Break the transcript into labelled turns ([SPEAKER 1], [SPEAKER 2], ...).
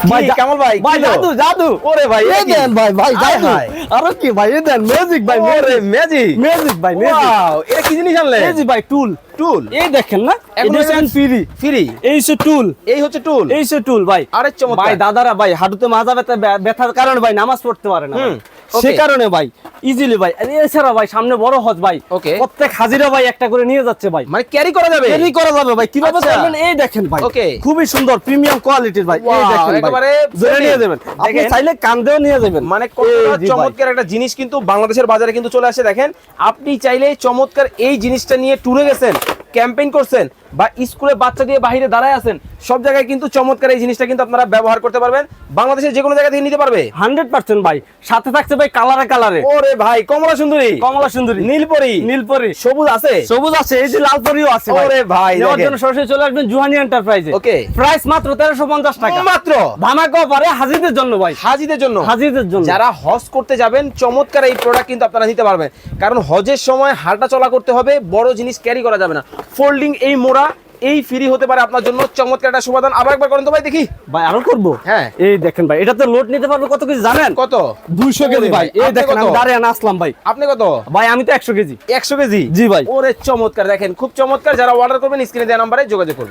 [SPEAKER 1] ভাই কামাল ভাই
[SPEAKER 2] ভাই জাদু জাদু
[SPEAKER 1] ওরে ভাই
[SPEAKER 2] এই দেন ভাই ভাই জাদু
[SPEAKER 1] হায়।
[SPEAKER 2] আর কি ভাই এই দেন ম্যাজিক ভাই
[SPEAKER 1] ওরে ম্যাজিক
[SPEAKER 2] ম্যাজিক ভাই ম্যাজিক
[SPEAKER 1] ওয়াও এটা কি জিনিস আনলে
[SPEAKER 2] ম্যাজিক ভাই টুল
[SPEAKER 1] টুল
[SPEAKER 2] এই দেখেন না
[SPEAKER 1] এখন
[SPEAKER 2] এটা
[SPEAKER 1] এখানে
[SPEAKER 2] ফ্রি
[SPEAKER 1] ফ্রি
[SPEAKER 2] এই সে টুল
[SPEAKER 1] এই হচ্ছে টুল
[SPEAKER 2] এই সে টুল ভাই
[SPEAKER 1] আরে চমৎকার
[SPEAKER 2] ভাই দাদারা ভাই হাঁটুতে মাজা ব্যথার কারণে ভাই নামাজ পড়তে পারে না ভাই।
[SPEAKER 1] okay.
[SPEAKER 2] সে কারণে ভাই ইজিলি ভাই আর এছাড়া ভাই সামনে বড় হজ ভাই
[SPEAKER 1] Okay.
[SPEAKER 2] প্রত্যেক হাজিরা ভাই একটা করে নিয়ে যাচ্ছে ভাই
[SPEAKER 1] মানে ক্যারি করা যাবে
[SPEAKER 2] ক্যারি করা যাবে ভাই কিভাবে
[SPEAKER 1] আচ্ছা।
[SPEAKER 2] করবেন এই দেখেন ভাই
[SPEAKER 1] Okay.
[SPEAKER 2] খুবই সুন্দর প্রিমিয়াম কোয়ালিটির ভাই এই
[SPEAKER 1] Wow,
[SPEAKER 2] দেখেন ভাই
[SPEAKER 1] একেবারে
[SPEAKER 2] ধরে নিয়ে যাবেন আপনি
[SPEAKER 1] দেখেন।
[SPEAKER 2] চাইলে কান্দেও নিয়ে যাবেন
[SPEAKER 1] মানে
[SPEAKER 2] এই
[SPEAKER 1] কতটা
[SPEAKER 2] জি ভাই।
[SPEAKER 1] চমৎকার একটা জিনিস কিন্তু বাংলাদেশের বাজারে কিন্তু চলে আসে দেখেন আপনি চাইলে চমৎকার এই জিনিসটা নিয়ে ট্যুরে গেছেন ক্যাম্পেইন করছেন বা স্কুলে বাচ্চা দিয়ে বাইরে দাঁড়ায় আছেন সব জায়গায় কিন্তু চমৎকার এই জিনিসটা কিন্তু আপনারা ব্যবহার করতে পারবেন বাংলাদেশের যে কোনো জায়গা থেকে নিতে পারবে
[SPEAKER 2] 100% ভাই সাথে থাকছে ভাই কালারে কালারে
[SPEAKER 1] ওরে ভাই কমলা সুন্দরী
[SPEAKER 2] কমলা সুন্দরী
[SPEAKER 1] নীলপরি
[SPEAKER 2] নীলপরি
[SPEAKER 1] সবুজ আছে
[SPEAKER 2] সবুজ আছে এই যে লাল পরিও আছে
[SPEAKER 1] ওরে ভাই,
[SPEAKER 2] নেওয়ার
[SPEAKER 1] দেখেন।
[SPEAKER 2] জন্য সরাসরি চলে আসবেন জুহানি এন্টারপ্রাইজে
[SPEAKER 1] Okay.
[SPEAKER 2] প্রাইস মাত্র 1350 টাকা
[SPEAKER 1] মাত্র
[SPEAKER 2] ধামাকা পারে হাজিদের জন্য ভাই
[SPEAKER 1] হাজিদের জন্য
[SPEAKER 2] হাজিদের জন্য
[SPEAKER 1] যারা হজ করতে যাবেন চমৎকার এই প্রোডাক্ট কিন্তু আপনারা নিতে পারবেন কারণ হজের সময় হাঁটা চলা করতে হবে বড় জিনিস ক্যারি করা যাবে না ফোল্ডিং এই মোড়া এই ফ্রি হতে পারে আপনার জন্য চমৎকার একটা সমাধান আবার একবার করেন তো ভাই দেখি
[SPEAKER 2] ভাই আরো করব
[SPEAKER 1] হ্যাঁ।
[SPEAKER 2] এই দেখেন ভাই এটাতে লোড নিতে পারবে কত কেজি জানেন
[SPEAKER 1] কত
[SPEAKER 2] 200 কেজি ভাই এই
[SPEAKER 1] আপনি
[SPEAKER 2] দেখেন
[SPEAKER 1] কত?
[SPEAKER 2] আমি দাঁড়িয়ে আসলাম ভাই
[SPEAKER 1] আপনি কত
[SPEAKER 2] ভাই আমি তো 100 কেজি
[SPEAKER 1] 100 কেজি
[SPEAKER 2] জি ভাই
[SPEAKER 1] ওরে চমৎকার দেখেন খুব চমৎকার যারা অর্ডার করবেন স্ক্রিনে দেওয়া নম্বরে যোগাযোগ করবেন